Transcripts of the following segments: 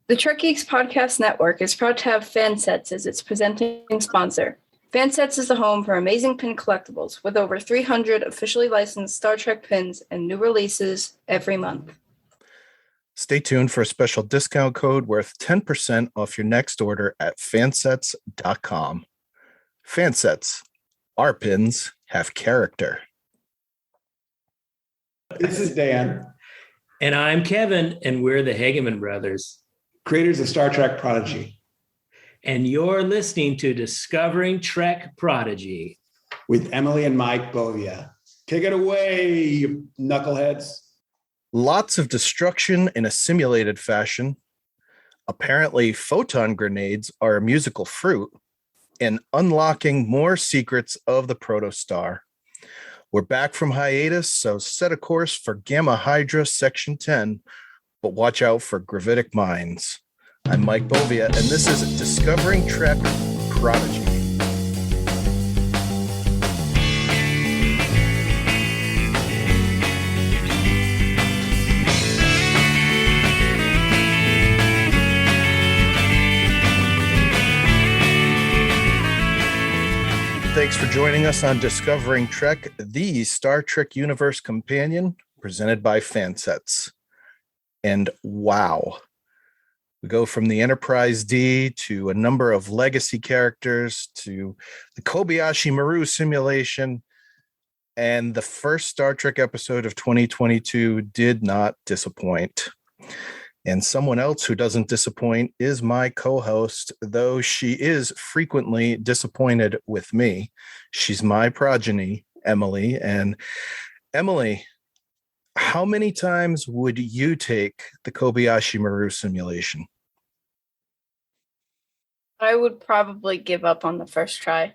The Trek Geeks Podcast Network is proud to have Fansets as its presenting sponsor. Fansets is the home for amazing pin collectibles with over 300 officially licensed Star Trek pins and new releases every month. Stay tuned for a special discount code worth 10% off your next order at fansets.com. Fansets, our pins have character. This is Dan. And I'm Kevin, and we're the Hageman Brothers, creators of Star Trek Prodigy. And you're listening to Discovering Trek Prodigy with Emilie and Mike Bovia. Kick it away, you knuckleheads. Lots of destruction in a simulated fashion. Apparently, photon grenades are a musical fruit, and unlocking more secrets of the Protostar. We're back from hiatus, so set a course for Gamma Hydra Section 10, but watch out for gravitic mines. I'm Mike Bovia, and this is Discovering Trek Prodigy. Thanks for joining us on Discovering Trek, the Star Trek Universe Companion, presented by Fansets. And wow, we go from the Enterprise D to a number of legacy characters to the Kobayashi Maru simulation, and the first Star Trek episode of 2022 did not disappoint. And someone else who doesn't disappoint is my co-host, though she is frequently disappointed with me. She's my progeny, Emilie. And Emilie, how many times would you take the Kobayashi Maru simulation? I would probably give up on the first try.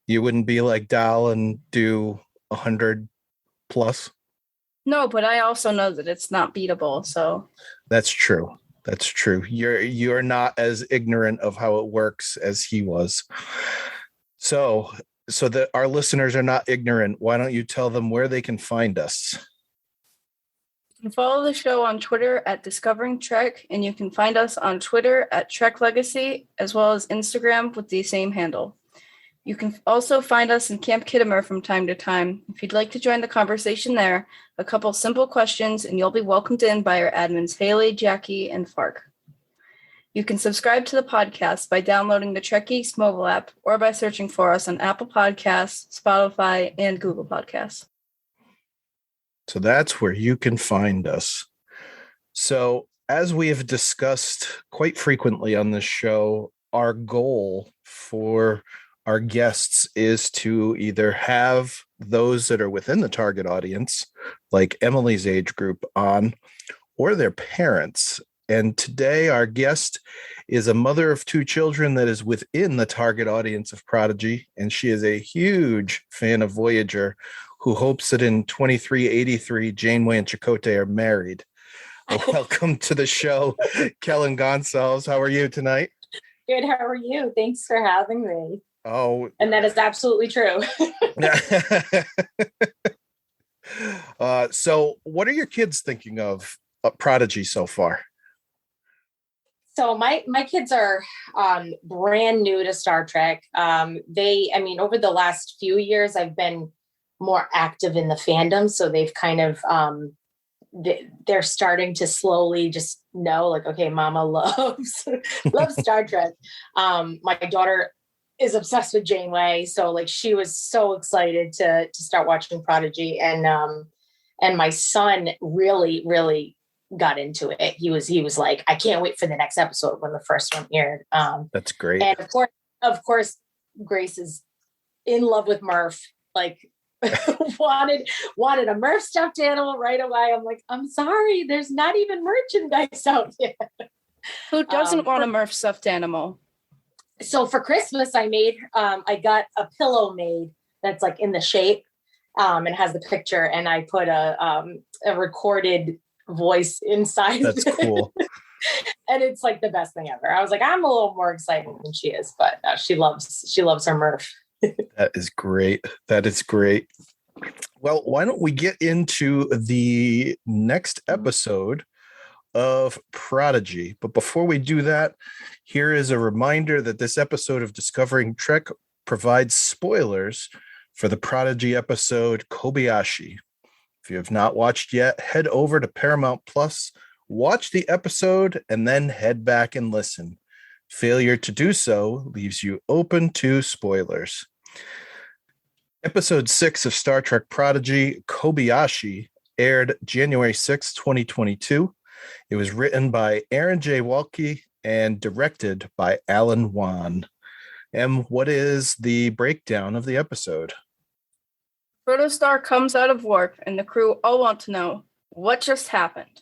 You wouldn't be like Dal and do 100 plus? No, but I also know that it's not beatable, so. That's true. That's true. You're not as ignorant of how it works as he was. So that our listeners are not ignorant, why don't you tell them where they can find us? You can follow the show on Twitter at Discovering Trek, and you can find us on Twitter at Trek Legacy, as well as Instagram with the same handle. You can also find us in Camp Kittimer from time to time. If you'd like to join the conversation there, a couple simple questions and you'll be welcomed in by our admins Haley, Jackie, and Fark. You can subscribe to the podcast by downloading the Trek Geeks mobile app or by searching for us on Apple Podcasts, Spotify, and Google Podcasts. So that's where you can find us. So as we have discussed quite frequently on this show, our goal for our guests is to either have those that are within the target audience, like Emilie's age group, on, or their parents. And today our guest is a mother of two children that is within the target audience of Prodigy, and she is a huge fan of Voyager, who hopes that in 2383, Janeway and Chakotay are married. Welcome to the show, Kellyn Goncalves. How are you tonight? Good. How are you? Thanks for having me. Oh, and that is absolutely true. So what are your kids thinking of Prodigy so far? So my kids are brand new to Star Trek. Over the last few years, I've been more active in the fandom. So they've kind of, they're starting to slowly just know, like, okay, Mama loves Star Trek. My daughter is obsessed with Janeway, so like she was so excited to start watching Prodigy, and my son really got into it. He was like, I can't wait for the next episode when the first one aired. That's great. And of course, Grace is in love with Murph. Like wanted a Murph stuffed animal right away. I'm like, I'm sorry, there's not even merchandise out yet. Who doesn't want a Murph stuffed animal? So for Christmas, I got a pillow made that's like in the shape and has the picture, and I put a recorded voice inside. That's cool. And it's like the best thing ever. I was like, I'm a little more excited than she is, but she loves her Murph. That is great. That is great. Well, why don't we get into the next episode of Prodigy. But before we do that, here is a reminder that this episode of Discovering Trek provides spoilers for the Prodigy episode Kobayashi. If you have not watched yet, head over to Paramount Plus, watch the episode, and then head back and listen. Failure to do so leaves you open to spoilers. Episode 6 of Star Trek Prodigy, Kobayashi, aired January 6, 2022. It was written by Aaron J. Walkey and directed by Alan Wan. What is the breakdown of the episode? Protostar comes out of warp, and the crew all want to know what just happened.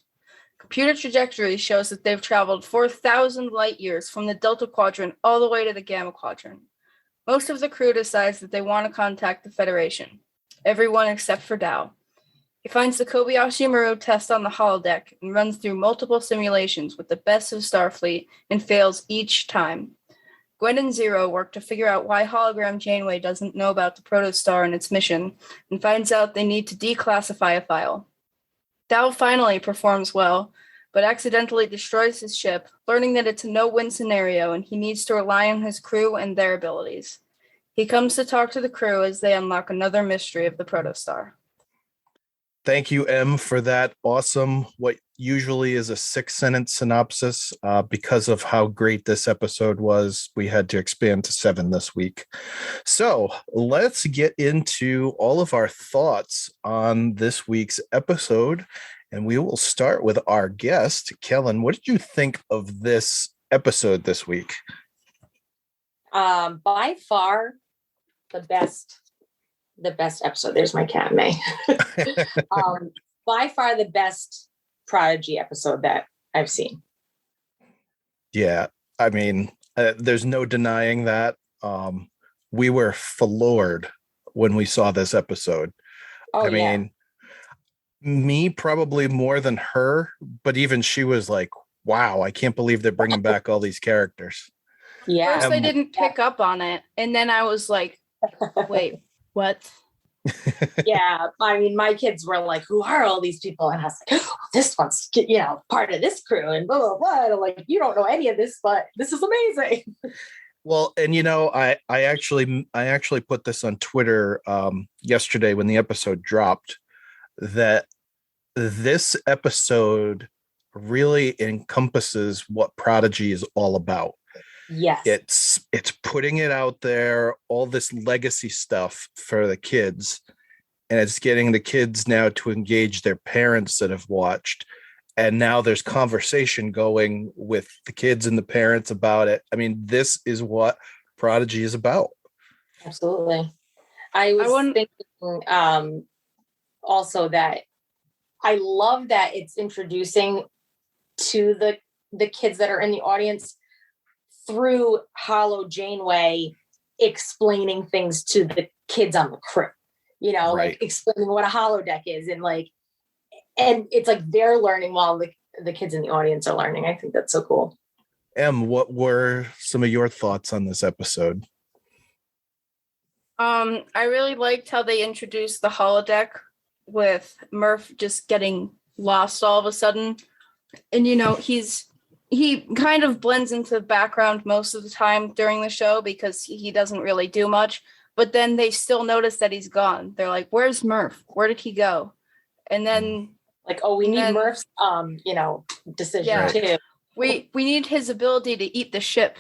Computer trajectory shows that they've traveled 4,000 light years from the Delta Quadrant all the way to the Gamma Quadrant. Most of the crew decides that they want to contact the Federation. Everyone except for Dow. He finds the Kobayashi Maru test on the holodeck and runs through multiple simulations with the best of Starfleet and fails each time. Gwyn and Zero work to figure out why Hologram Janeway doesn't know about the Protostar and its mission, and finds out they need to declassify a file. Dow finally performs well, but accidentally destroys his ship, learning that it's a no-win scenario and he needs to rely on his crew and their abilities. He comes to talk to the crew as they unlock another mystery of the Protostar. Thank you, Em, for that awesome, what usually is a 6-sentence synopsis. Because of how great this episode was, we had to expand to 7 this week. So let's get into all of our thoughts on this week's episode. And we will start with our guest, Kellyn. What did you think of this episode this week? By far, the best episode. There's my cat, May. By far the best Prodigy episode that I've seen. Yeah, I mean, there's no denying that. We were floored when we saw this episode. Oh, I mean, me probably more than her, but even she was like, wow, I can't believe they're bringing back all these characters. Yeah. First, I didn't pick up on it, and then I was like, wait, what? Yeah, I mean, my kids were like, who are all these people? And I was like, oh, this one's, part of this crew and blah, blah, blah. And I'm like, you don't know any of this, but this is amazing. Well, and I actually put this on Twitter yesterday when the episode dropped, that this episode really encompasses what Prodigy is all about. Yes. It's putting it out there, all this legacy stuff for the kids, and it's getting the kids now to engage their parents that have watched. And now there's conversation going with the kids and the parents about it. I mean, this is what Prodigy is about. Absolutely. I was thinking also that I love that it's introducing to the kids that are in the audience through Holo Janeway explaining things to the kids on the crew, Right. like explaining what a holodeck is, and it's like they're learning while the kids in the audience are learning. I think that's so cool. Em, what were some of your thoughts on this episode? I really liked how they introduced the holodeck with Murph just getting lost all of a sudden. And, he kind of blends into the background most of the time during the show because he doesn't really do much. But then they still notice that he's gone. They're like, where's Murph? Where did he go? And then... like, we need Murph's, decision too. We need his ability to eat the ship.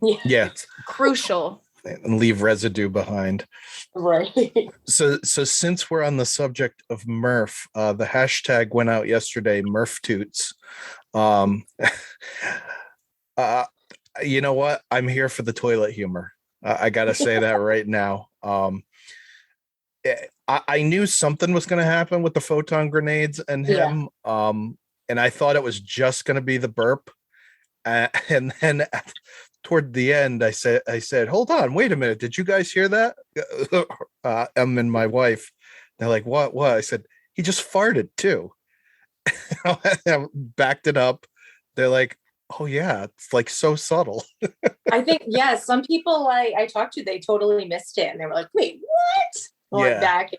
Yeah. It's crucial. And leave residue behind. Right. So since we're on the subject of Murph, the hashtag went out yesterday, Murph Toots. You know what? I'm here for the toilet humor. I got to say that right now. I knew something was going to happen with the photon grenades and him. Yeah. And I thought it was just going to be the burp. And then toward the end, I said, hold on, wait a minute. Did you guys hear that? Em and my wife, they're like, what? I said, he just farted too. I backed it up. They're like, oh yeah, it's like so subtle. I think, some people I talked to, they totally missed it. And they were like, wait, what? Going back.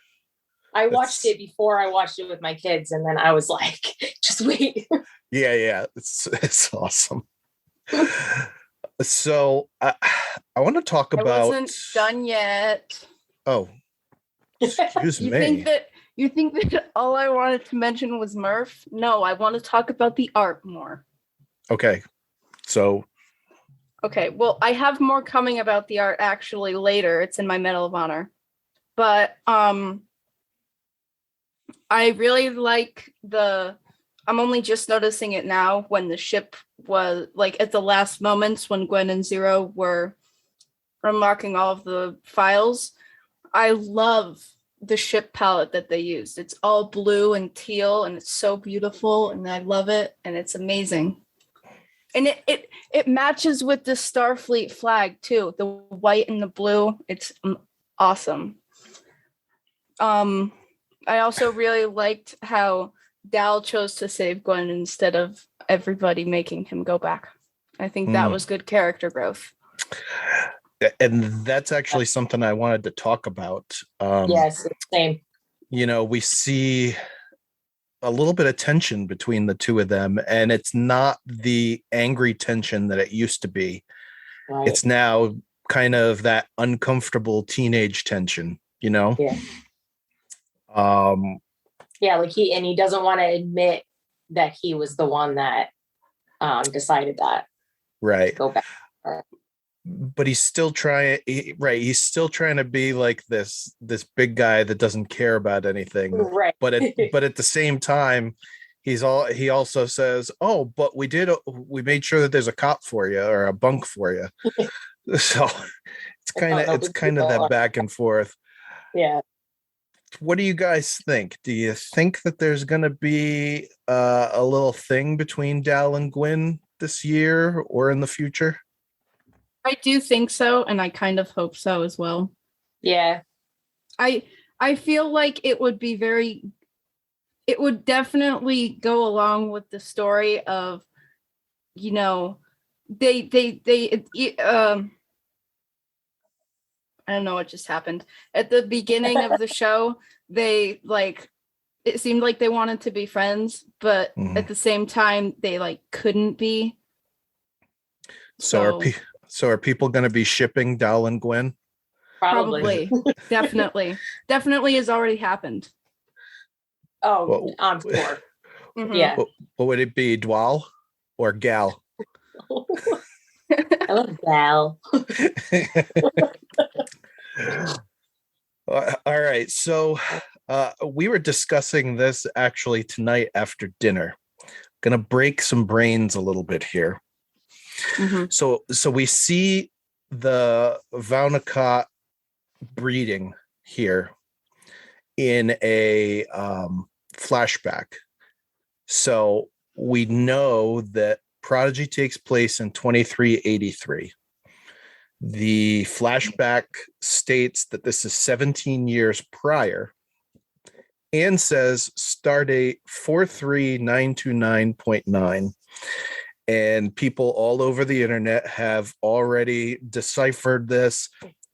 I watched it before I watched it with my kids. And then I was like, just sweet. Yeah. It's awesome. So I want to talk I about. wasn't done yet. Oh, excuse You me. think that all I wanted to mention was Murph? No, I want to talk about the art more. Okay, so Okay, well, I have more coming about the art actually later. It's in my Medal of Honor. But I really like I'm only just noticing it now when the ship was like at the last moments when Gwyn and Zero were unlocking all of the files. I love the ship palette that they used. It's all blue and teal and it's so beautiful and I love it and it's amazing. And it matches with the Starfleet flag too. The white and the blue. It's awesome. I also really liked how Dal chose to save Gwyn instead of everybody making him go back. I think that was good character growth. And that's actually something I wanted to talk about. Yes, same. We see a little bit of tension between the two of them, and it's not the angry tension that it used to be. Right. It's now kind of that uncomfortable teenage tension, Yeah. Like he doesn't want to admit that he was the one that decided that. Right. Go back. But he's still trying. He's still trying to be like this big guy that doesn't care about anything. Right. But at the same time, he also says, "Oh, but we made sure that there's a cot for you or a bunk for you." So it's kind of that back and forth. Yeah. What do you guys think? Do you think that there's going to be a little thing between Dal and Gwyn this year or in the future? I do think so, and I kind of hope so as well. Yeah. I feel like it would definitely go along with the story of, I don't know what just happened. At the beginning of the show, it seemed like they wanted to be friends, but at the same time, they couldn't be. So are people going to be shipping Dal and Gwyn? Probably. Definitely has already happened. Oh, I'm sure. Mm-hmm. Yeah. What would it be, Dwal or Gal? I love Gal. All right. So we were discussing this actually tonight after dinner. Going to break some brains a little bit here. Mm-hmm. So we see the Vaunakot breeding here in a flashback. So we know that Prodigy takes place in 2383. The flashback states that this is 17 years prior and says stardate 43929.9. And people all over the internet have already deciphered this.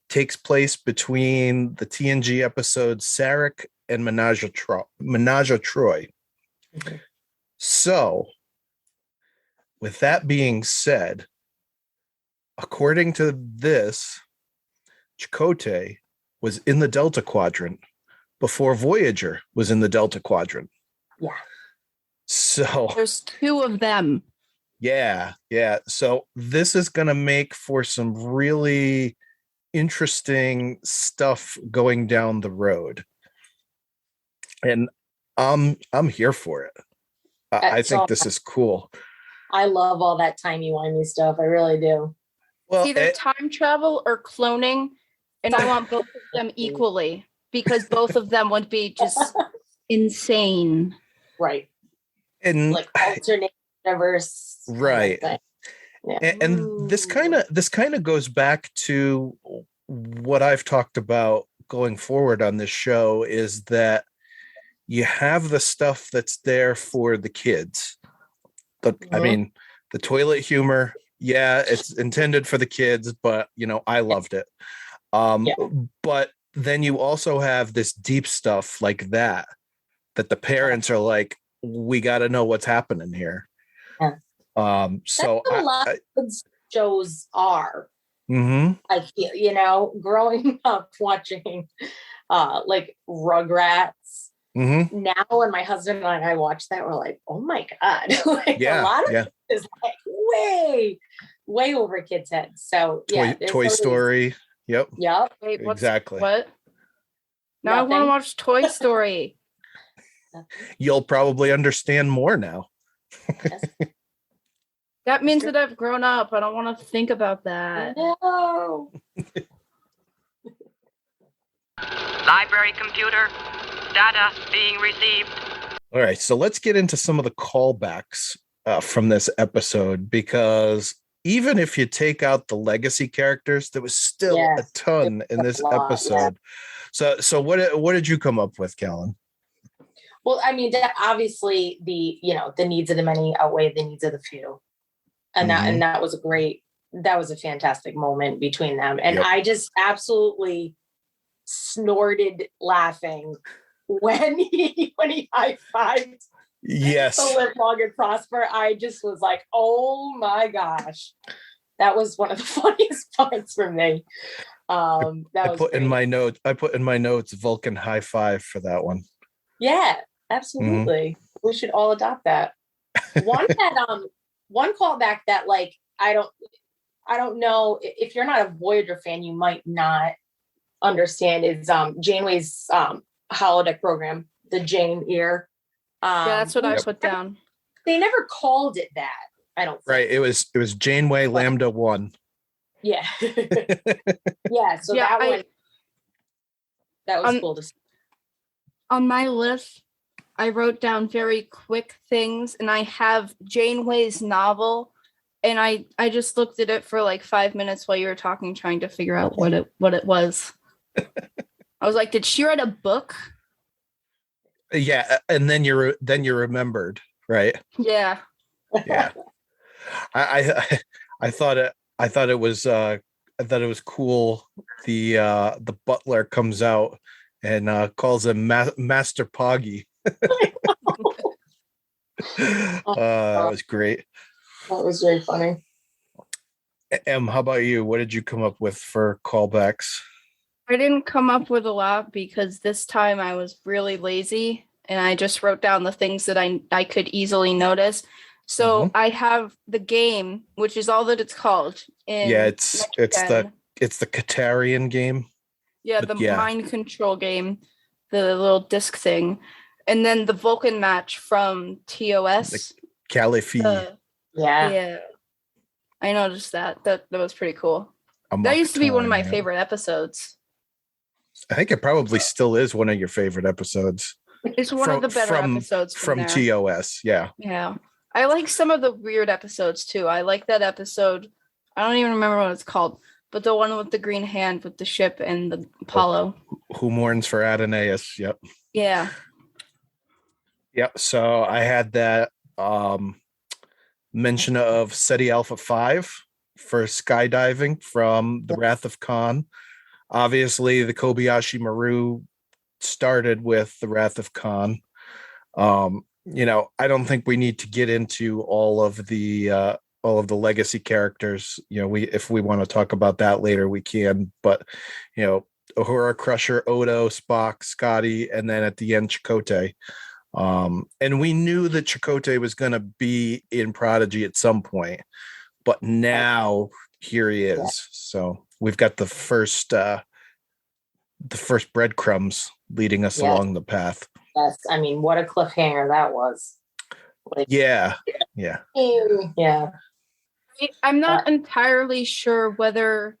Takes place between the TNG episodes Sarek and Menage a Troi. Okay. So, with that being said, according to this, Chakotay was in the Delta Quadrant before Voyager was in the Delta Quadrant. Yeah. So there's two of them. Yeah. So this is going to make for some really interesting stuff going down the road. And I'm here for it. I think this is cool. I love all that timey-wimey stuff. I really do. Well, it's either time travel or cloning, and I want both of them equally because both of them would be just insane. Right. And like alternate universe. Right. Yeah. And this kind of goes back to what I've talked about going forward on this show is that you have the stuff that's there for the kids. I mean, the toilet humor, yeah, it's intended for the kids, but I loved it. But then you also have this deep stuff like that the parents are like, we got to know what's happening here. Yeah. So That's what a lot of shows are. I feel, growing up watching like Rugrats. Now when my husband and I watch that, we're like, oh my God. Like a lot of it is like way over kids' heads. So Toy Story. Yep. Wait, exactly. What? Now Nothing. I want to watch Toy Story. You'll probably understand more now. Yes. That means that I've grown up. I don't want to think about that. No. Library computer, data being received. All right, so let's get into some of the callbacks from this episode, because even if you take out the legacy characters, there was still a ton in this episode. So what did you come up with, Kellyn? Well, I mean, obviously the needs of the many outweigh the needs of the few. And that was a fantastic moment between them. And I just absolutely snorted laughing when he high-fived to live long and prosper. I just was like, oh my gosh. That was one of the funniest parts for me. I put in my notes Vulcan high five for that one. Yeah, absolutely. We should all adopt that. One callback that, like, I don't know if you're not a Voyager fan, you might not understand, is Janeway's holodeck program, the Jane ear. That's what I put down. They never called it that, I don't think. Right. It was Janeway Lambda 1. Yeah. Yeah. So that was cool to see. On my list, I wrote down very quick things, and I have Janeway's novel, and I just looked at it for like 5 minutes while you were talking, trying to figure out what it was. I was like, did she write a book? Yeah, and then you remembered, right? Yeah. Yeah. I thought it was cool. The butler comes out and calls him Master Poggy. That was great. That was very funny. Em, how about you? What did you come up with for callbacks? I didn't come up with a lot because this time I was really lazy and I just wrote down the things that I could easily notice. So I have the game, which is all that it's called. It's the Katarian game. Yeah, mind control game, the little disc thing. And then the Vulcan match from TOS. The Caliphie. Yeah. I noticed that. That was pretty cool. That used to be one of my favorite episodes. I think it probably still is one of your favorite episodes. It's one of the better episodes from TOS. Yeah. Yeah. I like some of the weird episodes too. I like that episode. I don't even remember what it's called, but the one with the green hand with the ship and the Apollo. Who mourns for Adonais? Yep. Yeah. Yep. So I had that mention of SETI Alpha 5 for skydiving from the Wrath of Khan. Obviously, the Kobayashi Maru started with the Wrath of Khan. I don't think we need to get into all of the legacy characters. If we want to talk about that later, we can. But Uhura, Crusher, Odo, Spock, Scotty, and then at the end, Chakotay. And we knew that Chakotay was going to be in Prodigy at some point, but now here he is. So we've got the first breadcrumbs leading us along the path. Yes, I mean, what a cliffhanger that was. Yeah. I'm not entirely sure whether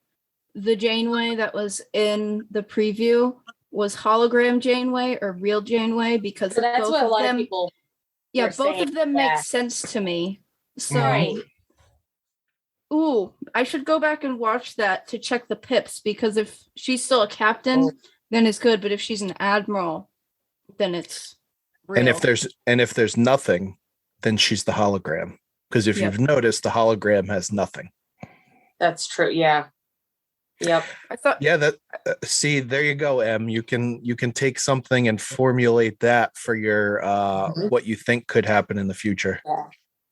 the Janeway that was in the preview was hologram Janeway or real Janeway, because that's both what a of lot them, of people. Both of them make sense to me. So, I should go back and watch that to check the pips, because if she's still a captain, then it's good. But if she's an admiral, then it's real. And if there's nothing, then she's the hologram. Because if you've noticed, the hologram has nothing. That's true. Yeah. Yep. I thought Yeah, that see, there you go, Em. You can take something and formulate that for your what you think could happen in the future. Yeah.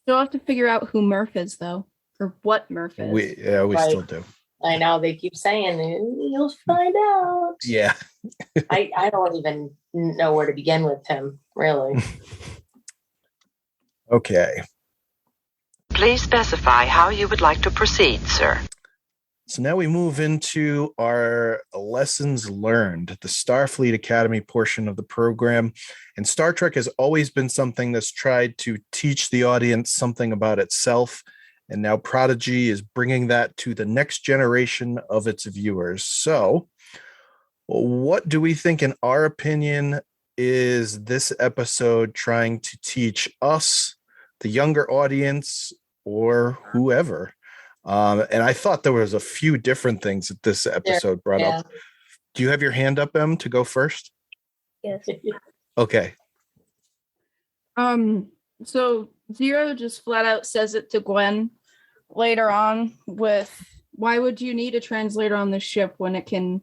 you'll have to figure out who Murph is though, or what Murph is. We Right. still do. I know they keep saying you'll find out. Yeah. I don't even know where to begin with him, really. Okay. Please specify how you would like to proceed, sir. So now we move into our lessons learned, the Starfleet Academy portion of the program. And Star Trek has always been something that's tried to teach the audience something about itself. And now Prodigy is bringing that to the next generation of its viewers. So what do we think, in our opinion, is this episode trying to teach us, the younger audience, or whoever? And I thought there was a few different things that this episode brought up. Do you have your hand up, Em, to go first? Yes. Okay. So Zero just flat out says it to Gwyn later on with, why would you need a translator on this ship when it can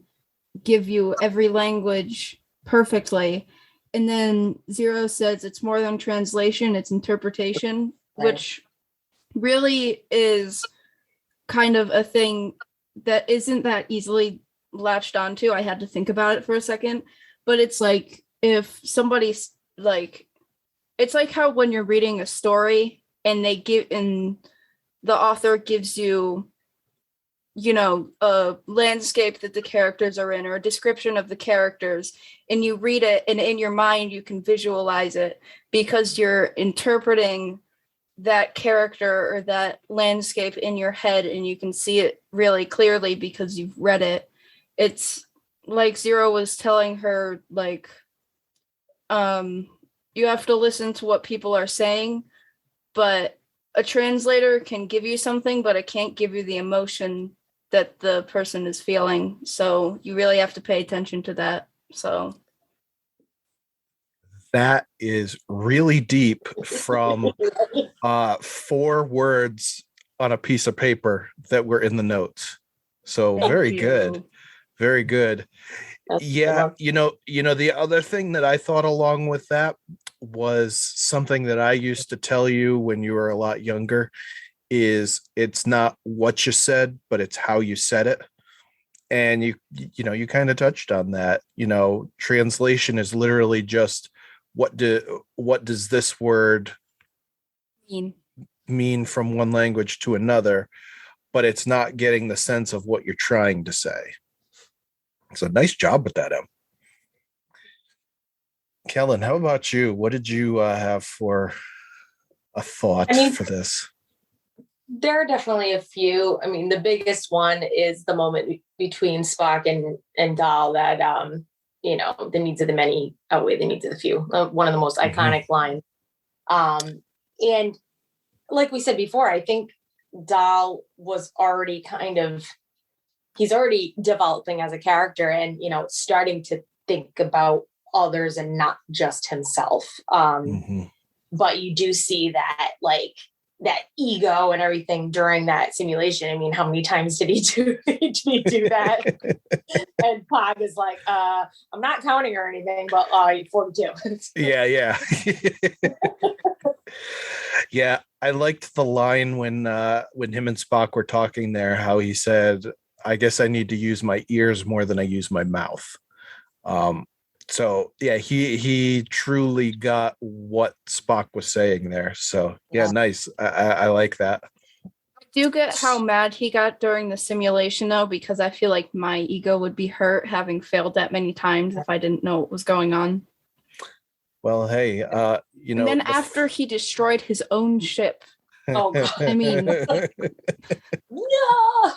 give you every language perfectly? And then Zero says it's more than translation, it's interpretation, which really is kind of a thing that isn't that easily latched onto. I had to think about it for a second, but it's like, if somebody's like, it's like how when you're reading a story and the author gives you, a landscape that the characters are in, or a description of the characters, and you read it, and in your mind you can visualize it because you're interpreting that character or that landscape in your head, and you can see it really clearly because you've read it. It's like Zero was telling her, like, you have to listen to what people are saying, but a translator can give you something, but it can't give you the emotion that the person is feeling. So you really have to pay attention to that. So that is really deep from 4 words on a piece of paper that were in the notes. So very good. Very good. Yeah, the other thing that I thought along with that was something that I used to tell you when you were a lot younger, is it's not what you said, but it's how you said it. And you kind of touched on that. Translation is literally just what does this word mean from one language to another, but it's not getting the sense of what you're trying to say. So nice job with that, Em. Kellyn, how about you? What did you have for a thought for this? There are definitely a few. I mean, the biggest one is the moment between Spock and Dal that, the needs of the many outweigh the needs of the few. One of the most iconic lines. And like we said before, I think Dal was already he's already developing as a character and, starting to think about others and not just himself. But you do see that, like, that ego and everything during that simulation. I mean, how many times did he do that? And Pog is like, I'm not counting or anything, but 42. Yeah. Yeah, I liked the line when him and Spock were talking there, how he said, I guess I need to use my ears more than I use my mouth. So yeah, he truly got what Spock was saying there. So yeah, nice. I like that. I do get how mad he got during the simulation though, because I feel like my ego would be hurt having failed that many times if I didn't know what was going on. Well, hey, and then after he destroyed his own ship. Oh God. I mean, no.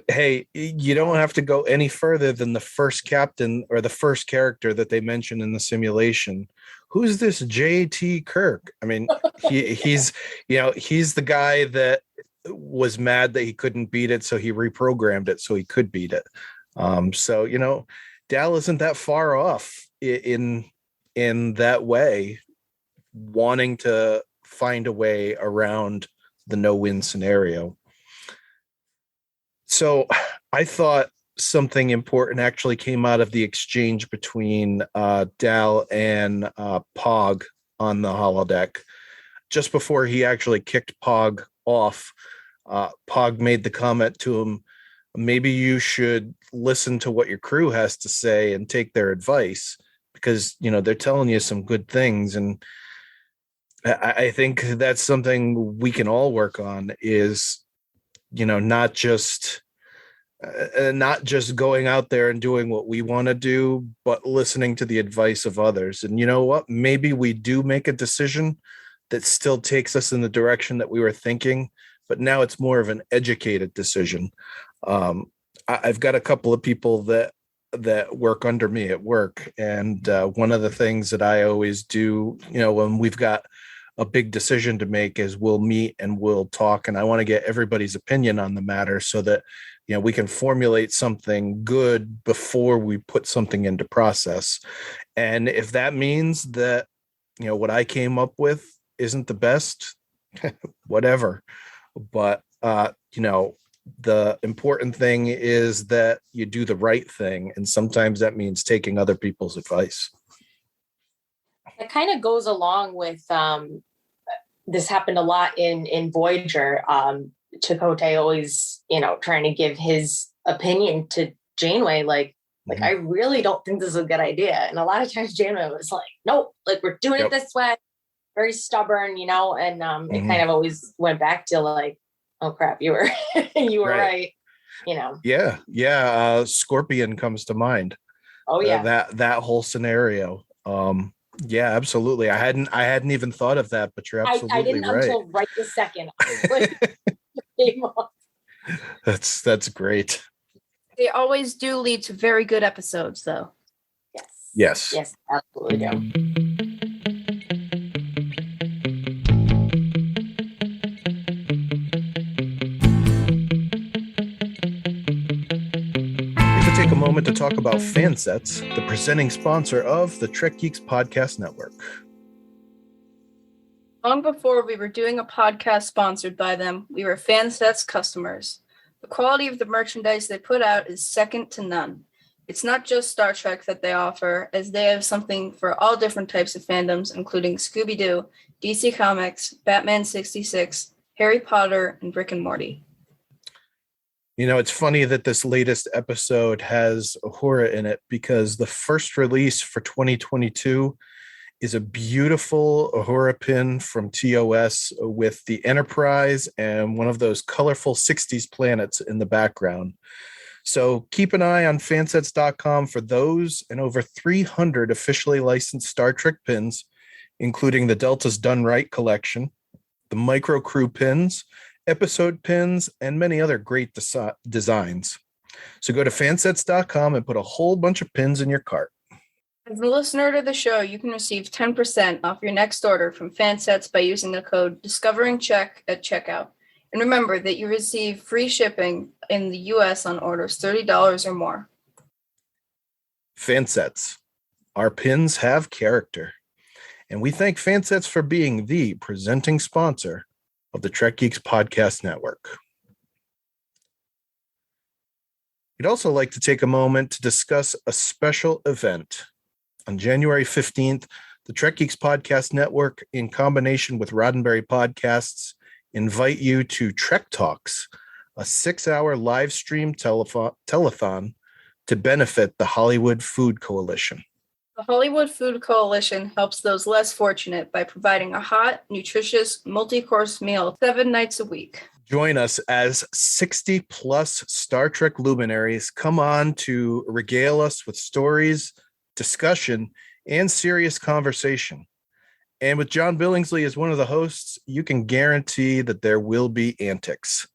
Hey, you don't have to go any further than the first captain or the first character that they mentioned in the simulation. Who's this J.T. Kirk? I mean, he's the guy that was mad that he couldn't beat it, so he reprogrammed it so he could beat it. So Dal isn't that far off in that way, wanting to find a way around the no-win scenario. So I thought something important actually came out of the exchange between Dal and Pog on the holodeck. Just before he actually kicked Pog off, Pog made the comment to him, maybe you should listen to what your crew has to say and take their advice, because, you know, they're telling you some good things. And I think that's something we can all work on is, you know, not just going out there and doing what we want to do, but listening to the advice of others. And you know what? Maybe we do make a decision that still takes us in the direction that we were thinking, but now it's more of an educated decision. I've got a couple of people that work under me at work. And one of the things that I always do, you know, when we've got a big decision to make, is we'll meet and we'll talk. And I want to get everybody's opinion on the matter so that, you know, we can formulate something good before we put something into process. And if that means that, you know, what I came up with isn't the best, whatever. But, you know, the important thing is that you do the right thing. And sometimes that means taking other people's advice. It kind of goes along with, this happened a lot in Voyager. Chakotay always, you know, trying to give his opinion to Janeway, like, I really don't think this is a good idea. And a lot of times Janeway was like, nope, like, we're doing it this way. Very stubborn, you know, and it kind of always went back to like, oh crap, you were right, you know. Yeah. Scorpion comes to mind. Oh yeah. That whole scenario. Yeah, absolutely. I hadn't even thought of that, but you're absolutely right. I didn't until right this second. Came off. That's great. They always do lead to very good episodes, though. Yes, absolutely do. Take a moment to talk about Fansets, the presenting sponsor of the Trek Geeks Podcast Network. Long before we were doing a podcast sponsored by them, we were Fansets customers. The quality of the merchandise they put out is second to none. It's not just Star Trek that they offer, as they have something for all different types of fandoms, including Scooby-Doo, DC Comics, Batman 66, Harry Potter, and Rick and Morty. You know, it's funny that this latest episode has Uhura in it, because the first release for 2022 is a beautiful Uhura pin from TOS with the Enterprise and one of those colorful 60s planets in the background. So keep an eye on fansets.com for those and over 300 officially licensed Star Trek pins, including the Delta's Done Right collection, the Micro Crew pins, episode pins, and many other great designs. So go to fansets.com and put a whole bunch of pins in your cart. As a listener to the show, you can receive 10% off your next order from Fansets by using the code DiscoveringCheck at checkout. And remember that you receive free shipping in the U.S. on orders $30 or more. Fansets. Our pins have character. And we thank Fansets for being the presenting sponsor of the Trek Geeks Podcast Network. We'd also like to take a moment to discuss a special event. On January 15th, the Trek Geeks Podcast Network, in combination with Roddenberry Podcasts, invite you to Trek Talks, a 6-hour live stream telethon to benefit the Hollywood Food Coalition. The Hollywood Food Coalition helps those less fortunate by providing a hot, nutritious, multi-course meal 7 nights a week. Join us as 60-plus Star Trek luminaries come on to regale us with stories, discussion, and serious conversation. And with John Billingsley as one of the hosts, you can guarantee that there will be antics.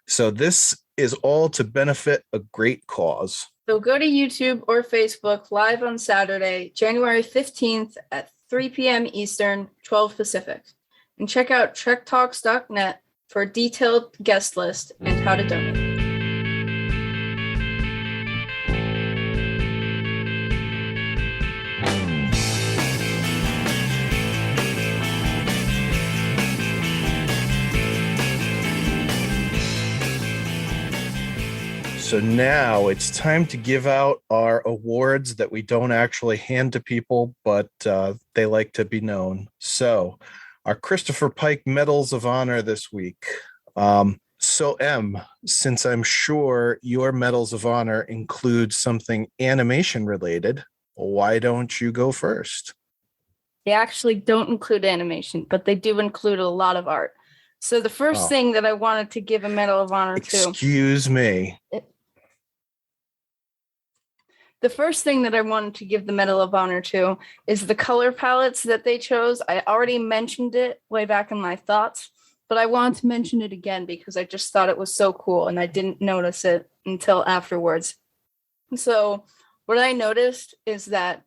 So this is all to benefit a great cause. So go to YouTube or Facebook live on Saturday, January 15th at 3 p.m. Eastern, 12 Pacific. And check out trektalks.net for a detailed guest list and how to donate. So now it's time to give out our awards that we don't actually hand to people, but they like to be known. So our Christopher Pike Medals of Honor this week. So Em, since I'm sure your Medals of Honor include something animation related, why don't you go first? They actually don't include animation, but they do include a lot of art. So the first thing that I wanted to give a Medal of Honor to... Excuse me. The first thing that I wanted to give the Medal of Honor to is the color palettes that they chose. I already mentioned it way back in my thoughts, but I wanted to mention it again because I just thought it was so cool and I didn't notice it until afterwards. So what I noticed is that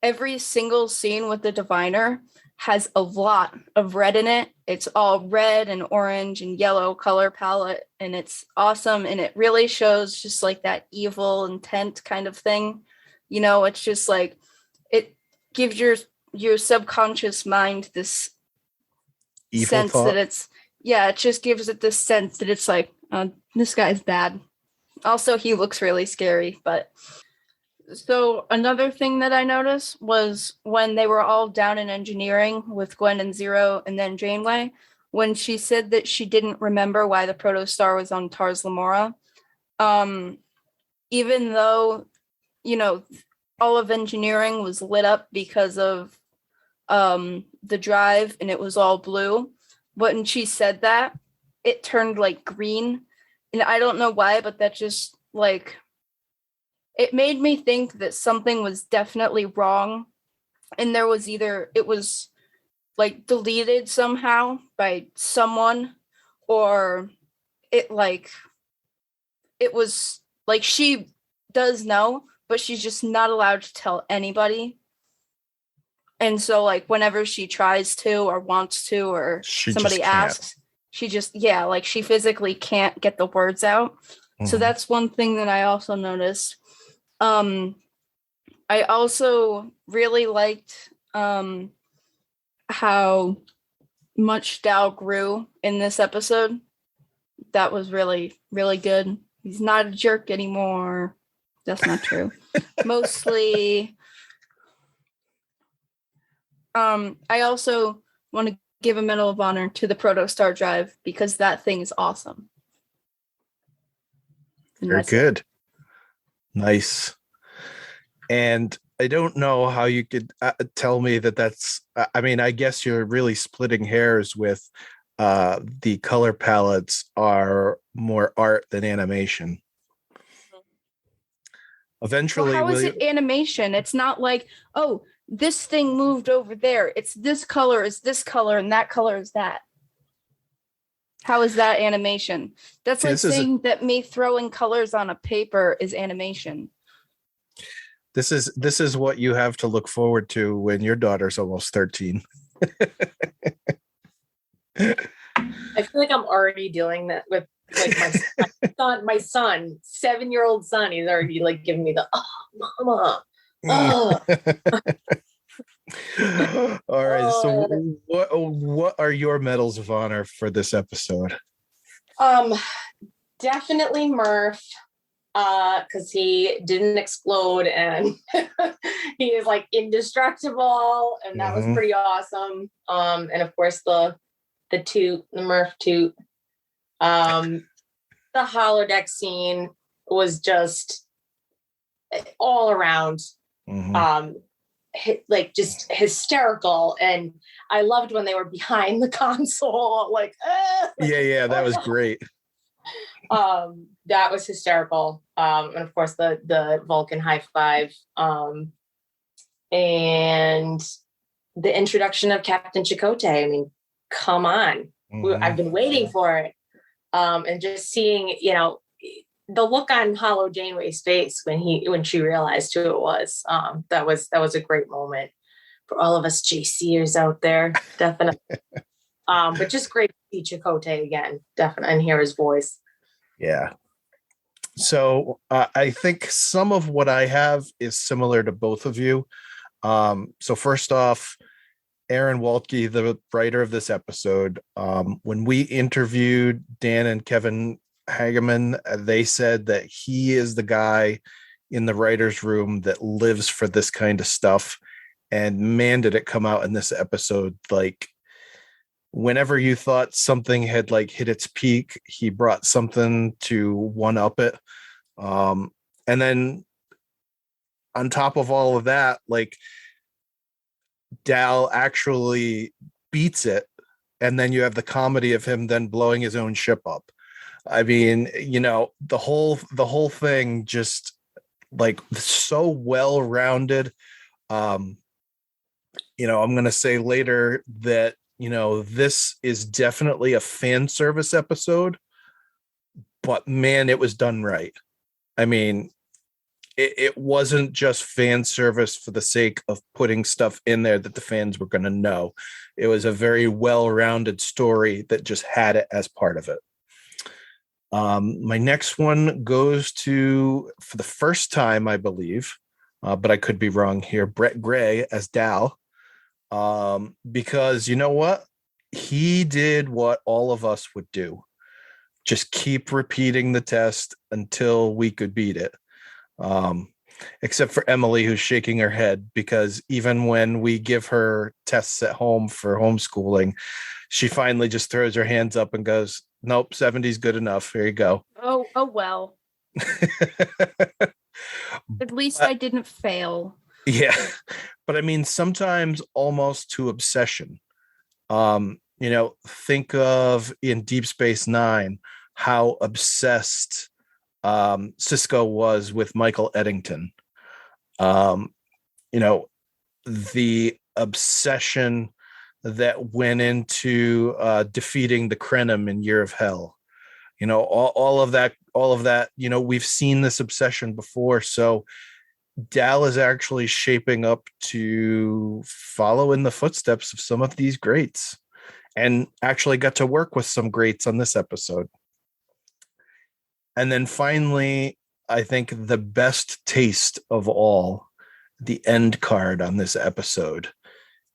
every single scene with the diviner has a lot of red in it. It's all red and orange and yellow color palette, and it's awesome. And it really shows just like that evil intent kind of thing. You know, it's just like, it gives your subconscious mind this Evil sense thought? that it just gives it this sense that it's like, this guy's bad. Also, he looks really scary, but... So another thing that I noticed was when they were all down in engineering with Gwyn and Zero and then Janeway, when she said that she didn't remember why the Protostar was on Tars Lamora, even though, you know, all of engineering was lit up because of the drive and it was all blue. But when she said that, it turned like green. And I don't know why, but that just like... It made me think that something was definitely wrong, and there was it was like deleted somehow by someone, or it was like she does know, but she's just not allowed to tell anybody. And so like whenever she tries to or wants to, or somebody asks, she just, like she physically can't get the words out. Mm-hmm. So that's one thing that I also noticed. I also really liked how much Dao grew in this episode. That was really, really good. He's not a jerk anymore. That's not true. Mostly. I also want to give a Medal of Honor to the Protostar drive because that thing is awesome. And very good. Nice. And I don't know how you could tell me that's, I mean, I guess you're really splitting hairs with the color palettes are more art than animation. Eventually, how is it animation? It's not like, oh, this thing moved over there. It's this color is this color and that color is that. How is that animation? That's like saying that me throwing colors on a paper is animation. This is what you have to look forward to when your daughter's almost 13. I feel like I'm already dealing that with like my son, 7-year-old son. He's already like giving me the mama. All right. So what are your medals of honor for this episode? Definitely Murph, because he didn't explode and he is like indestructible, and that was pretty awesome. And of course the Murph toot. The holodeck scene was just all around like just hysterical, and I loved when they were behind the console like that was great. That was hysterical. And of course the Vulcan high five, and the introduction of Captain Chakotay. I mean, come on. I've been waiting for it. And just seeing, you know, the look on Hollow Janeway's face when she realized who it was, that was a great moment for all of us JCers out there, definitely. But just great to see Chakotay again, definitely, and hear his voice. Yeah. So I think some of what I have is similar to both of you. So first off, Aaron Walkey, the writer of this episode, when we interviewed Dan and Kevin Hageman. They said that he is the guy in the writer's room that lives for this kind of stuff. And man, did it come out in this episode. Like, whenever you thought something had like hit its peak, he brought something to one up it. And then on top of all of that, like, Dal actually beats it. And then you have the comedy of him then blowing his own ship up. I mean, the whole thing just like so well-rounded. I'm going to say later that, this is definitely a fan service episode, but man, it was done right. I mean, it wasn't just fan service for the sake of putting stuff in there that the fans were going to know. It was a very well-rounded story that just had it as part of it. My next one goes to, for the first time, I believe, but I could be wrong here, Brett Gray as Dal. Because you know what? He did what all of us would do. Just keep repeating the test until we could beat it. Except for Emilie, who's shaking her head, because even when we give her tests at home for homeschooling, she finally just throws her hands up and goes, nope, 70's good enough. Here you go. Oh well. At least I didn't fail. Yeah. But I mean, sometimes almost to obsession. Think of in Deep Space Nine, how obsessed Sisko was with Michael Eddington. The obsession that went into defeating the Krenim in Year of Hell. All of that, we've seen this obsession before. So Dal is actually shaping up to follow in the footsteps of some of these greats, and actually got to work with some greats on this episode. And then finally, I think the best taste of all, the end card on this episode,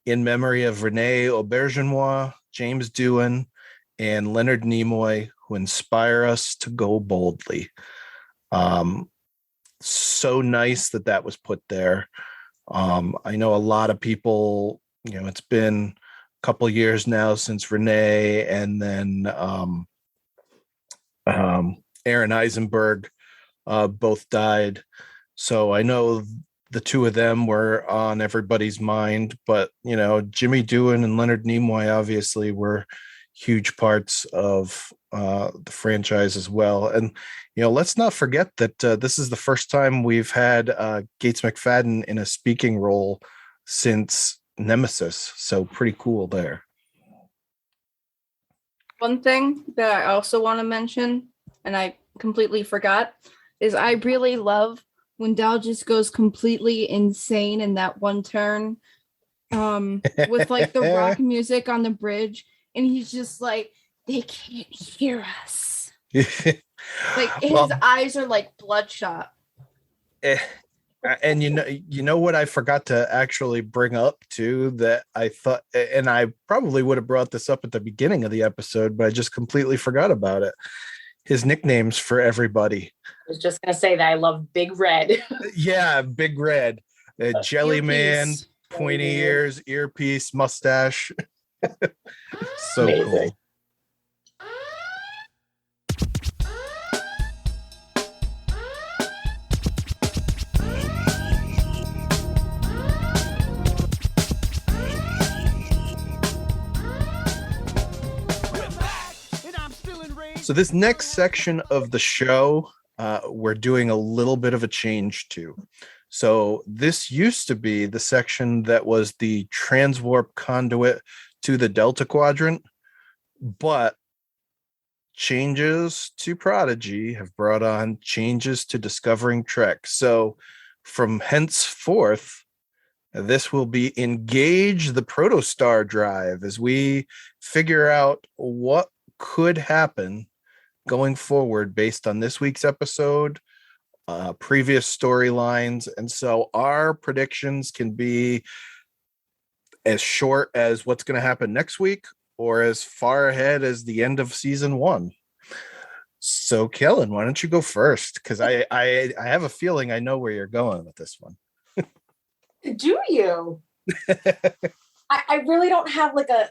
in memory of Rene Aubergenois, James Doohan, and Leonard Nimoy, who inspire us to go boldly. So nice that was put there. I know a lot of people, it's been a couple years now since Rene and then Aaron Eisenberg both died. So I know the two of them were on everybody's mind, but Jimmy Doohan and Leonard Nimoy obviously were huge parts of the franchise as well. And let's not forget that this is the first time we've had Gates McFadden in a speaking role since Nemesis. So pretty cool there. One thing that I also want to mention, and I completely forgot, is I really love when Dal just goes completely insane in that one turn with like the rock music on the bridge. And he's just like, they can't hear us. Like his eyes are like bloodshot. And you know what I forgot to actually bring up too, that I thought, and I probably would have brought this up at the beginning of the episode, but I just completely forgot about it. His nicknames for everybody. I was just going to say that I love Big Red. Yeah, Big Red. Jelly Man, pointy ears, earpiece, mustache. So amazing. Cool. So this next section of the show, we're doing a little bit of a change to. So this used to be the section that was the transwarp conduit to the Delta Quadrant, but changes to Prodigy have brought on changes to Discovering Trek. So from henceforth, this will be engage the Protostar drive as we figure out what could happen going forward based on this week's episode, previous storylines. And so our predictions can be as short as what's going to happen next week or as far ahead as the end of season 1. So, Kellyn, why don't you go first? Because I have a feeling I know where you're going with this one. Do you? I really don't have like a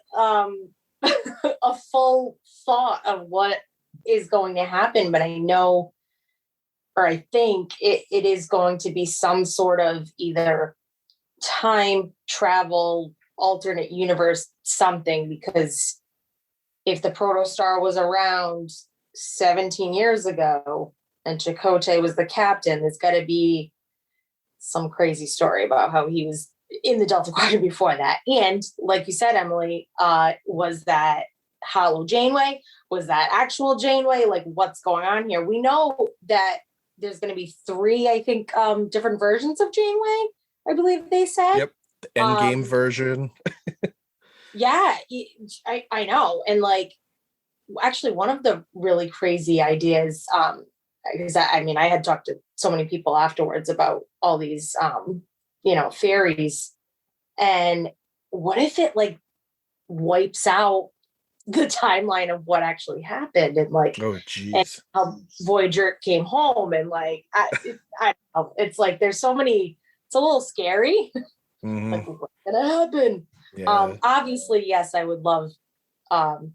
a full thought of what is going to happen, but I know, or I think it is going to be some sort of either time travel, alternate universe, something, because if the Protostar was around 17 years ago and Chakotay was the captain, there's got to be some crazy story about how he was in the Delta Quadrant before that. And like you said, Emilie, was that Hollow Janeway? Was that actual Janeway? Like, what's going on here? We know that there's going to be 3, I think, different versions of Janeway, I believe they said. Yep. The endgame version. Yeah, I know. And like, actually, one of the really crazy ideas, because I had talked to so many people afterwards about all these, theories. And what if it like wipes out the timeline of what actually happened, and like, oh geez, how Voyager came home, and like, I don't know. It's like there's so many. It's a little scary. Mm-hmm. Like, what's gonna happen? Yeah. Obviously, yes, I would love for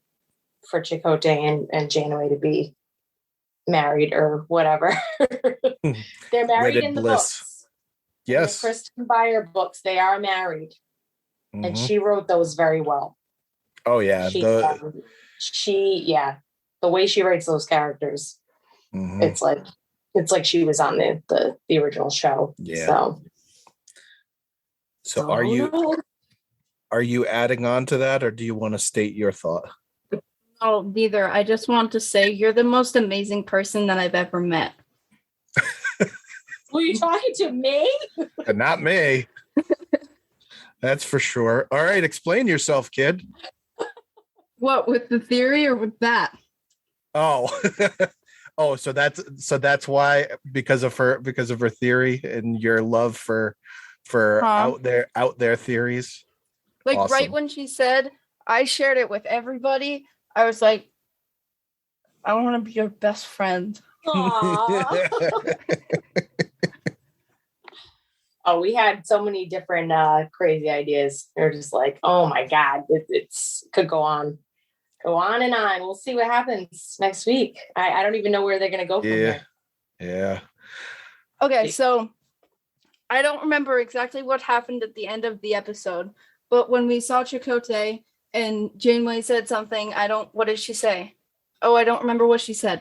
Chakotay and Janeway to be married or whatever. They're married Wedded in the bliss. books. Yes. In the Kristen Beyer books, they are married. Mm-hmm. And she wrote those very well. Oh yeah. The way she writes those characters, mm-hmm. it's like she was on the original show. Yeah. So are you adding on to that, or do you want to state your thought? Oh, neither. I just want to say you're the most amazing person that I've ever met. Were you talking to me? Not me. That's for sure. All right, explain yourself, kid. What, with the theory or with that? Oh. Oh, so that's why, because of her theory and your love for out there theories. Like, awesome. Right when she said, I shared it with everybody, I was like, I want to be your best friend. Oh, we had so many different crazy ideas. They're just like, oh my God, it's could go on and on. We'll see what happens next week. I don't even know where they're going to go from here. Yeah. Okay, so I don't remember exactly what happened at the end of the episode, but when we saw Chakotay and Janeway said something, what did she say? Oh, I don't remember what she said.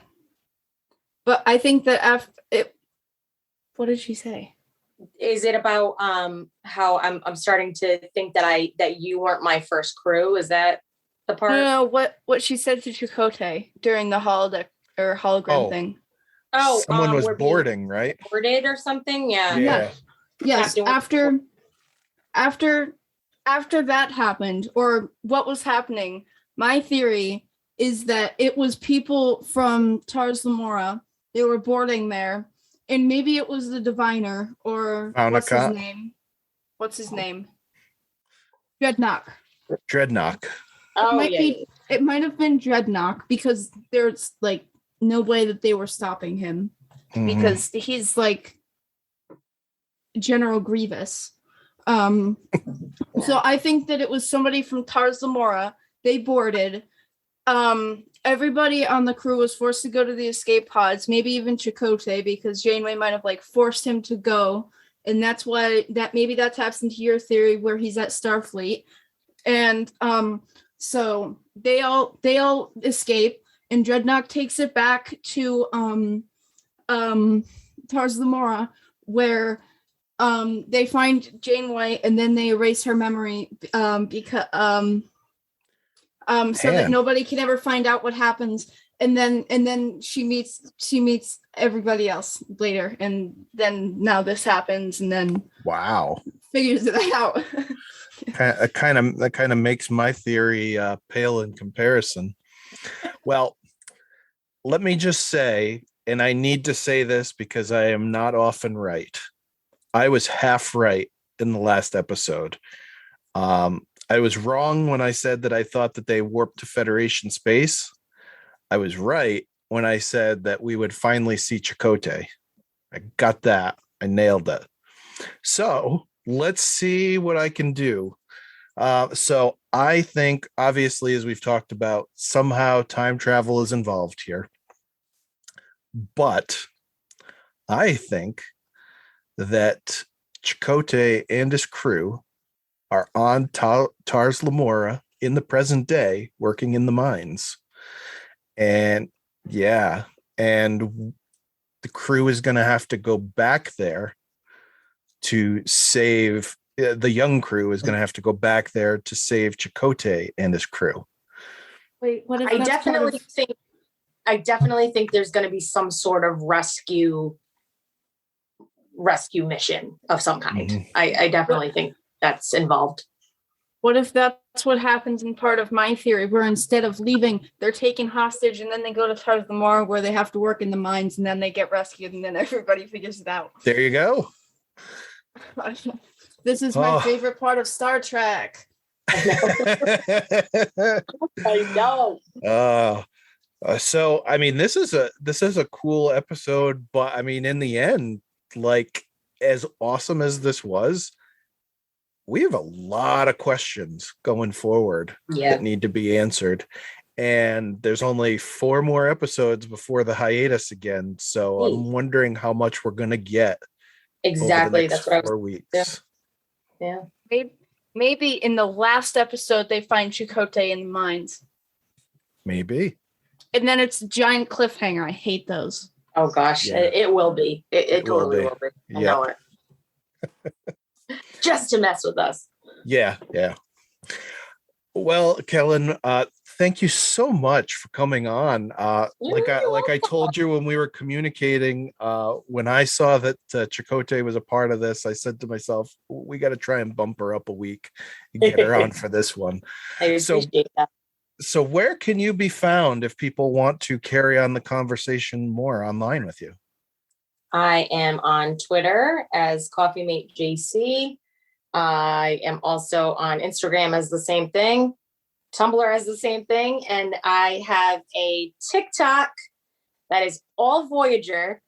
But I think that what did she say? Is it about how I'm starting to think that you weren't my first crew? Is that the part? No, what she said to Chakotay during the holodeck or hologram thing. Oh, someone was boarding, right? Boarded or something? Yeah. Yes. After that happened, or what was happening, my theory is that it was people from Tars Lamora. They were boarding there, and maybe it was the diviner, or what's his name? Dreadnought. Oh, it might have been Dreadnought, because there's like no way that they were stopping him, because he's like General Grievous. So I think that it was somebody from Tars Lamora. They boarded. Everybody on the crew was forced to go to the escape pods, maybe even Chakotay, because Janeway might have like forced him to go. And that's why maybe that taps into your theory where he's at Starfleet. And so they all escape, and Dreadnought takes it back to Tars Lamora, where they find Janeway, and then they erase her memory because so that nobody can ever find out what happens. And then she meets everybody else later, and then now this happens, and then figures it out. That kind of makes my theory pale in comparison. Well, let me just say, and I need to say this because I am not often right. I was half right in the last episode. I was wrong when I said that I thought that they warped to Federation space. I was right when I said that we would finally see Chakotay. I got that. I nailed it. So let's see what I can do. So I think, obviously, as we've talked about, somehow time travel is involved here. But I think that Chakotay and his crew are on Tars Lamora in the present day, working in the mines. And yeah, and the crew is going to have to go back there to save, the young crew is going to have to go back there to save Chakotay and his crew. Wait, what if I definitely think there's going to be some sort of rescue mission of some kind. Mhm. I definitely think that's involved. What if that's what happens in part of my theory, where instead of leaving, they're taken hostage and then they go to Tars Lamora where they have to work in the mines and then they get rescued and then everybody figures it out. There you go. This is my favorite part of Star Trek. I know. So I mean, this is a cool episode, but I mean, in the end, like, as awesome as this was, we have a lot of questions going forward that need to be answered. And there's only 4 more episodes before the hiatus again. So I'm wondering how much we're going to get. Exactly. That's what 4 weeks. Yeah. Maybe in the last episode, they find Chakotay in the mines. Maybe. And then it's a giant cliffhanger. I hate those. Oh, gosh. Yeah. It will be. It totally will be. I know it. Just to mess with us. Yeah. Well, Kellyn, thank you so much for coming on. Like I told you when we were communicating, when I saw that Chakotay was a part of this, I said to myself, we got to try and bump her up a week and get her on for this one. I appreciate that. So where can you be found if people want to carry on the conversation more online with you? I am on Twitter as CoffeeMateJC. I am also on Instagram as the same thing, Tumblr as the same thing, and I have a TikTok that is all Voyager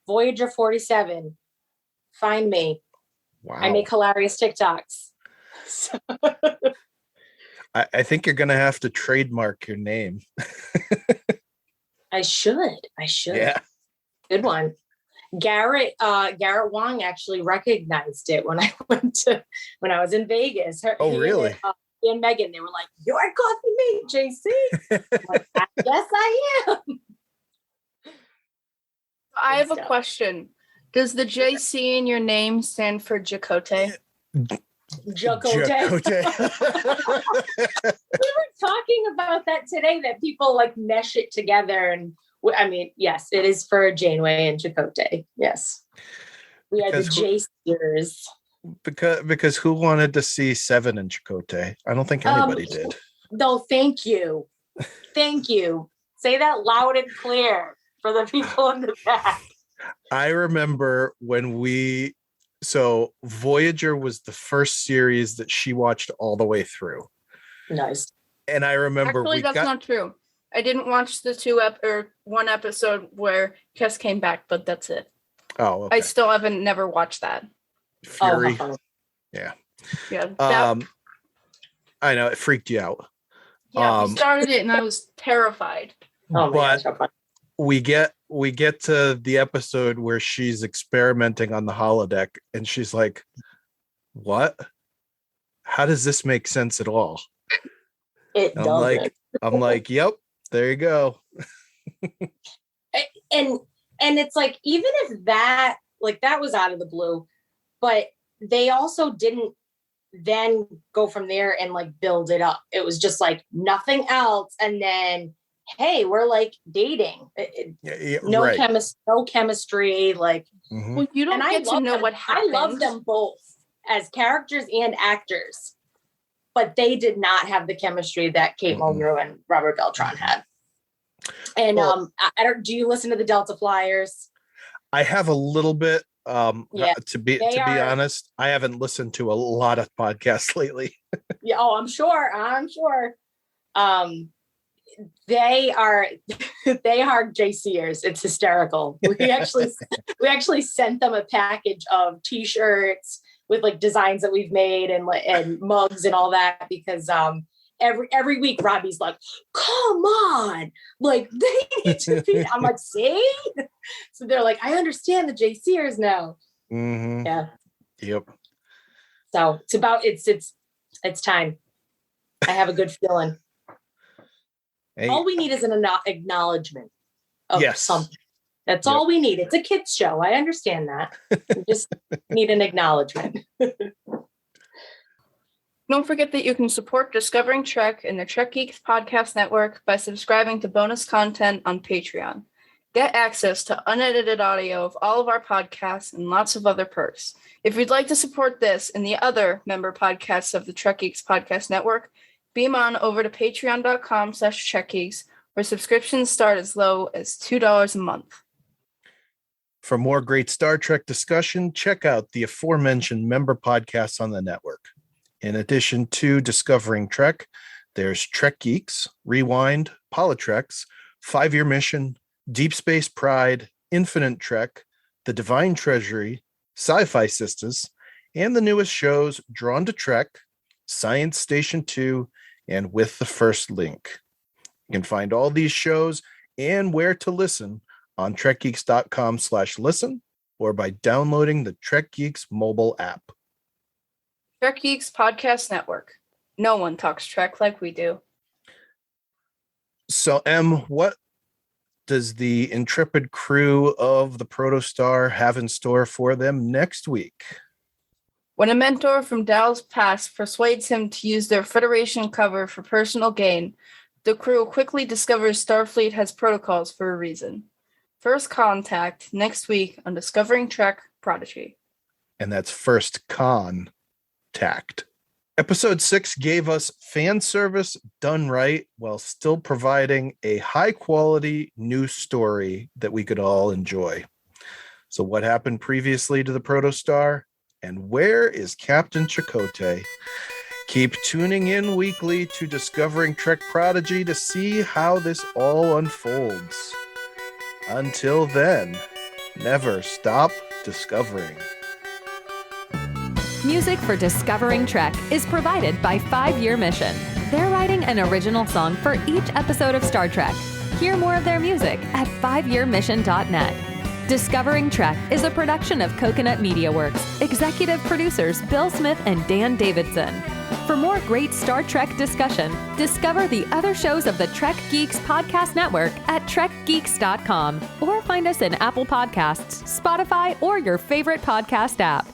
47. Find me. Wow. I make hilarious TikToks. I think you're going to have to trademark your name. I should. Yeah. Good one. Garrett Wong actually recognized it when I was in Vegas. Really? And Megan, they were like, "You're Coffee Mate, JC." Like, yes, I am. I have a question. Does the JC in your name stand for Chakotay? Chakotay. We were talking about that today, that people like mesh it together. And I mean, yes, it is for Janeway and Chakotay. Yes. We had the J-Sears. Because who wanted to see 7 in Chakotay? I don't think anybody did. No, thank you. Thank you. Say that loud and clear for the people in the back. I remember when Voyager was the first series that she watched all the way through. Nice. And I remember that's not true. I didn't watch the 1 episode where Kes came back, but that's it. Oh, okay. I still never watched that. Fury. Yeah. I know it freaked you out. Yeah, we started it and I was terrified. Oh my gosh, how fun. We get to the episode where she's experimenting on the holodeck and she's like, "What? How does this make sense at all?" It doesn't. I'm like, "Yep, there you go." And it's like, even if that was out of the blue, but they also didn't then go from there and like build it up. It was just like nothing else. And then, hey, we're like dating. No right. No chemistry. Like, well, you don't get to know what happened. I love them both as characters and actors, but they did not have the chemistry that Kate Mulgrew and Robert Beltran had. And do you listen to the Delta Flyers? I have a little bit. To be honest, I haven't listened to a lot of podcasts lately. Yeah, I'm sure. They are JCers. It's hysterical. We actually sent them a package of T-shirts with like designs that we've made and mugs and all that because every week Robbie's like, come on, like they need to be. I'm like, see? So they're like, I understand the JCers now. Mm-hmm. Yeah. Yep. So it's time. I have a good feeling. Hey. All we need is an acknowledgement of Yes. something. That's all we need. It's a kids show. I understand that. We just need an acknowledgement. Don't forget that you can support Discovering Trek and the Trek Geeks Podcast Network by subscribing to bonus content on Patreon. Get access to unedited audio of all of our podcasts and lots of other perks. If you'd like to support this and the other member podcasts of the Trek Geeks Podcast Network, beam on over to patreon.com/TrekGeeks, where subscriptions start as low as $2 a month. For more great Star Trek discussion, check out the aforementioned member podcasts on the network. In addition to Discovering Trek, there's Trek Geeks, Rewind, Politreks, 5-Year Mission, Deep Space Pride, Infinite Trek, The Divine Treasury, Sci-Fi Sisters, and the newest shows Drawn to Trek, Science Station 2, and With the First Link. You can find all these shows and where to listen on trekgeeks.com/listen or by downloading the Trek Geeks mobile app. Trek Geeks Podcast Network. No one talks Trek like we do. So, Em, what does the intrepid crew of the Protostar have in store for them next week? When a mentor from Dal's past persuades him to use their Federation cover for personal gain, the crew quickly discovers Starfleet has protocols for a reason. First contact next week on Discovering Trek Prodigy. And that's First Contact. Episode 6 gave us fan service done right while still providing a high-quality new story that we could all enjoy. So what happened previously to the Protostar? And where is Captain Chakotay? Keep tuning in weekly to Discovering Trek Prodigy to see how this all unfolds. Until then, never stop discovering. Music for Discovering Trek is provided by 5-Year Mission. They're writing an original song for each episode of Star Trek. Hear more of their music at 5yearmission.net. Discovering Trek is a production of Coconut Media Works. Executive producers Bill Smith and Dan Davidson. For more great Star Trek discussion, discover the other shows of the Trek Geeks Podcast Network at trekgeeks.com or find us in Apple Podcasts, Spotify, or your favorite podcast app.